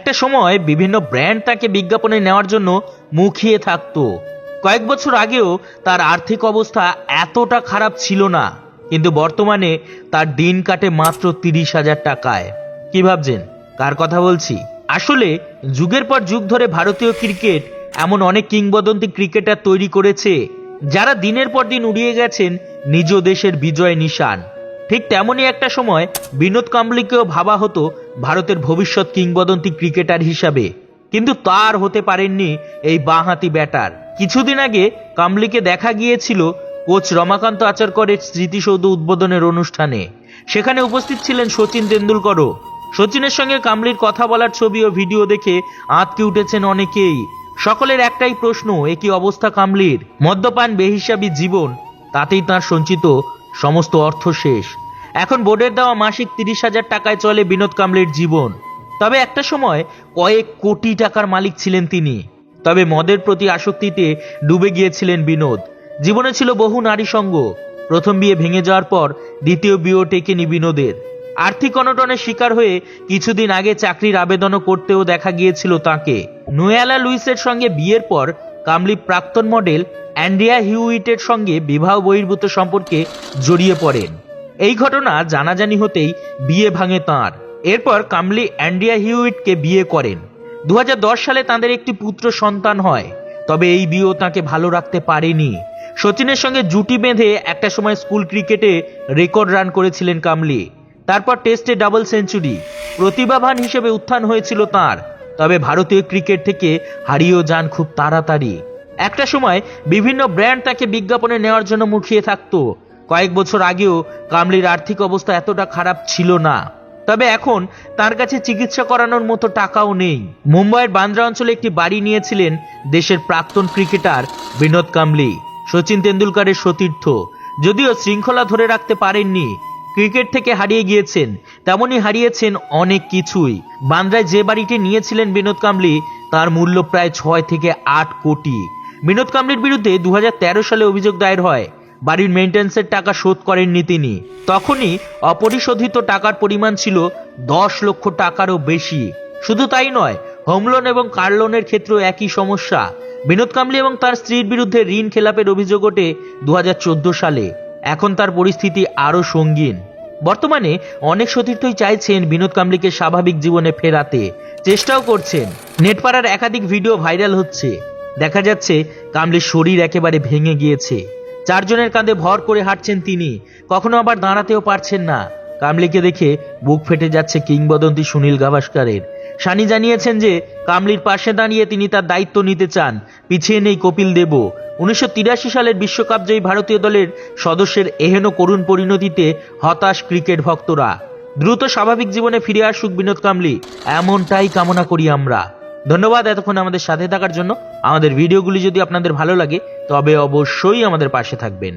একটা সময় বিভিন্ন ব্র্যান্ড তাকে বিজ্ঞাপনে নেওয়ার জন্য মুখিয়ে থাকতো। কয়েক বছর আগেও তার আর্থিক অবস্থা এতটা খারাপ ছিল না, কিন্তু বর্তমানে তার দিন কাটে মাত্র 30,000 টাকায়। কি ভাবছেন কার কথা বলছি? আসলে যুগের পর যুগ ধরে ভারতীয় ক্রিকেট এমন অনেক কিংবদন্তি ক্রিকেটার তৈরি করেছে যারা দিনের পর দিন উড়িয়ে গেছেন নিজ দেশের বিজয় নিশান। ঠিক তেমনই একটা সময় বিনোদ কাম্বলিকেও ভাবা হতো ভারতের ভবিষ্যৎ কিংবদন্তি ক্রিকেটার হিসাবে, কিন্তু তার হতে পারেননি এই বাঁহাতি ব্যাটার। কিছুদিন আগে কাম্বলিকে দেখা গিয়েছিল কোচ রমাকান্ত আচারকরের স্মৃতিসৌধ উদ্বোধনের অনুষ্ঠানে। সেখানে উপস্থিত ছিলেন শচীন তেন্ডুলকরও। শচীনের সঙ্গে কাম্বলির কথা বলার ছবি ও ভিডিও দেখে আঁতকে উঠেছেন অনেকেই। সকলের একটাই প্রশ্ন, একই অবস্থা কাম্বলির, মদ্যপান, বেহিসাবি জীবন, তাতেই তার সঞ্চিত সমস্ত অর্থ শেষ। এখন বোর্ডের দেওয়া মাসিক 30,000 টাকায় চলে বিনোদ কাম্বলির জীবন। তবে একটা সময় কয়েক কোটি টাকার মালিক ছিলেন তিনি। তবে মদের প্রতি আসক্তিতে ডুবে গিয়েছিলেন বিনোদ। জীবনে ছিল বহু নারী সঙ্গ। প্রথম বিয়ে ভেঙে যাওয়ার পর দ্বিতীয় বিয়েও টেকেনি বিনোদের। আর্থিক অনটনের শিকার হয়ে কিছুদিন আগে চাকরির আবেদনও করতেও দেখা গিয়েছিল তাকে। নোয়েলা লুইসের সঙ্গে বিয়ের পর কাম্বলি প্রাক্তন মডেল অ্যান্ড্রিয়া হিউইটের সঙ্গে বিবাহ বহির্ভূত সম্পর্কে জড়িয়ে পড়েন। এই ঘটনা জানাজানি হতেই বিয়ে ভাঙে তাঁর। এরপর কাম্বলি অ্যান্ড্রিয়া হিউইটকে বিয়ে করেন। 2010 সালে তাদের একটি পুত্র সন্তান হয়। তবে এই বিয়েও তাকে ভালো রাখতে পারেনি। শচীনের সঙ্গে জুটি বেঁধে একটা সময় স্কুল ক্রিকেটে রেকর্ড রান করেছিলেন কাম্বলি। তারপর টেস্টে ডাবল সেঞ্চুরি, প্রতিভাবান হিসেবে উত্থান হয়েছিল তার। তবে ভারতীয় ক্রিকেট থেকে হারিয়েও যান খুব তাড়াতাড়ি। একটা সময় বিভিন্ন ব্র্যান্ড তাকে বিজ্ঞাপনে নেওয়ার জন্য মুখিয়ে থাকতো। কয়েক বছর আগেও কাম্বলির আর্থিক অবস্থা এতটা খারাপ ছিল না। তবে এখন তার কাছে চিকিৎসা করানোর মতো টাকাও নেই। মুম্বাইয়ের বান্দ্রা অঞ্চলে একটি বাড়ি নিয়েছিলেন দেশের প্রাক্তন ক্রিকেটার বিনোদ কাম্বলি, শচীন তেন্ডুলকরের সতীর্থ। যদিও শৃঙ্খলা ধরে রাখতে পারেননি, ক্রিকেট থেকে হারিয়ে গিয়েছেন, তেমনি হারিয়েছেন অনেক কিছুই। বান্দ্রায় যে বাড়িটি নিয়েছিলেন বিনোদ কাম্বলি তার মূল্য প্রায় 6 থেকে 8 কোটি। বিনোদ কাম্বলির বিরুদ্ধে 2013 সালে অভিযোগ দায়ের হয়। বাড়ির মেইনটেন্যান্সের টাকা শোধ করেননি তিনি। তখনই অপরিশোধিত টাকার পরিমাণ ছিল 10 লক্ষ টাকারও বেশি। শুধু তাই নয়, হোম লোন এবং কার লোনের ক্ষেত্রেও একই সমস্যা। বিনোদ কাম্বলি এবং তার স্ত্রীর বিরুদ্ধে ঋণ খেলাপের অভিযোগ ওঠে 2014 সালে। এখন তার পরিস্থিতি আরো সঙ্গীন। বর্তমানে অনেক সতীর্থই চাইছেন বিনোদ কাম্বলিকে স্বাভাবিক জীবনে ফেরাতে, চেষ্টাও করছেন। নেটপাড়ার একাধিক ভিডিও ভাইরাল হচ্ছে। দেখা যাচ্ছে কাম্বলির শরীর একেবারে ভেঙে গিয়েছে। 4 জনের কাঁধে ভর করে হাঁটছেন তিনি, কখনো আবার দাঁড়াতেও পারছেন না। কাম্বলিকে দেখে বুক ফেটে যাচ্ছে কিংবদন্তি সুনীল গাভাস্করের। সানি জানিয়েছেন যে কাম্বলির পাশে দাঁড়িয়ে তিনি তার দায়িত্ব নিতে চান, পিছিয়ে নেই কপিল দেবও। 1983 সালের বিশ্বকাপ জয়ী ভারতীয় দলের সদস্যের এহেন করুণ পরিণতিতে হতাশ ক্রিকেট ভক্তরা। দ্রুত স্বাভাবিক জীবনে ফিরে আসুক বিনোদ কাম্বলি, এমনটাই কামনা করি আমরা। ধন্যবাদ এতক্ষণ আমাদের সাথে থাকার জন্য। আমাদের ভিডিওগুলি যদি আপনাদের ভালো লাগে তবে অবশ্যই আমাদের পাশে থাকবেন।